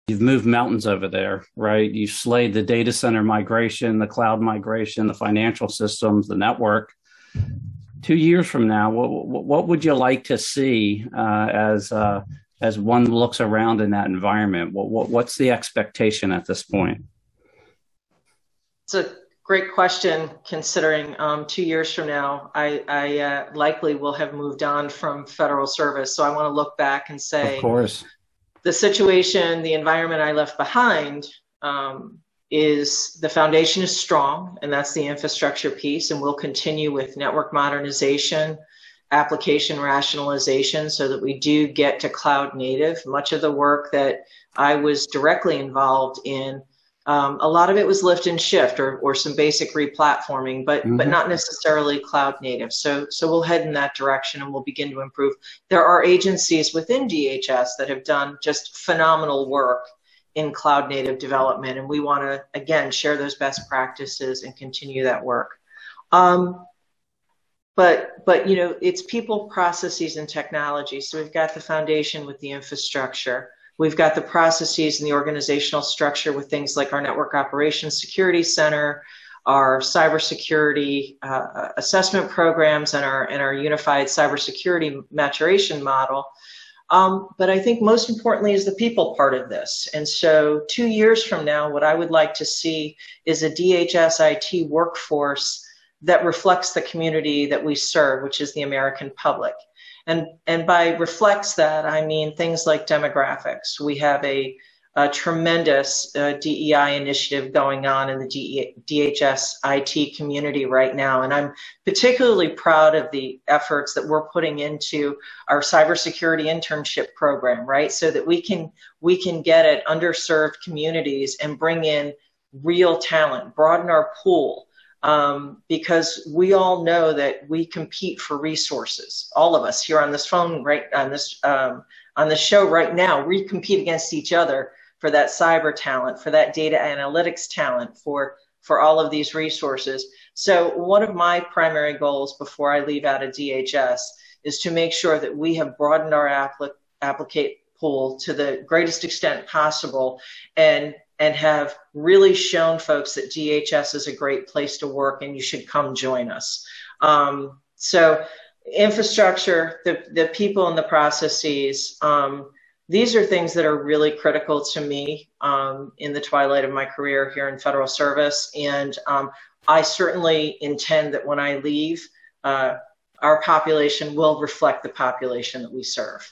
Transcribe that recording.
You've moved mountains over there, right? You slayed the data center migration, the cloud migration, the financial systems, the network. 2 years from now, what would you like to see as one looks around in that environment? What's the expectation at this point? It's a great question, considering 2 years from now, I likely will have moved on from federal service. So I want to look back and say, of course, the situation, the environment I left behind is the foundation is strong, and that's the infrastructure piece. And we'll continue with network modernization, application rationalization, so that we do get to cloud native. Much of the work that I was directly involved in, a lot of it was lift and shift or some basic replatforming, but not necessarily cloud native. So we'll head in that direction and we'll begin to improve. There are agencies within DHS that have done just phenomenal work in cloud native development, and we want to, again, share those best practices and continue that work. But you know, it's people, processes, and technology. So we've got the foundation with the infrastructure. We've got the processes and the organizational structure with things like our Network Operations Security Center, our cybersecurity assessment programs, and our unified cybersecurity maturation model. But I think most importantly is the people part of this. And so 2 years from now, what I would like to see is a DHS IT workforce that reflects the community that we serve, which is the American public. And by reflects that, I mean things like demographics. We have a tremendous DEI initiative going on in the DHS IT community right now. And I'm particularly proud of the efforts that we're putting into our cybersecurity internship program, right? So that we can get at underserved communities and bring in real talent, broaden our pool. Because we all know that we compete for resources. All of us here on this phone, right on this show right now, we compete against each other for that cyber talent, for that data analytics talent, for all of these resources. So one of my primary goals before I leave out of DHS is to make sure that we have broadened our applicant pool to the greatest extent possible, and have really shown folks that DHS is a great place to work and you should come join us. So infrastructure, the people and the processes, these are things that are really critical to me in the twilight of my career here in federal service. And I certainly intend that when I leave, our population will reflect the population that we serve.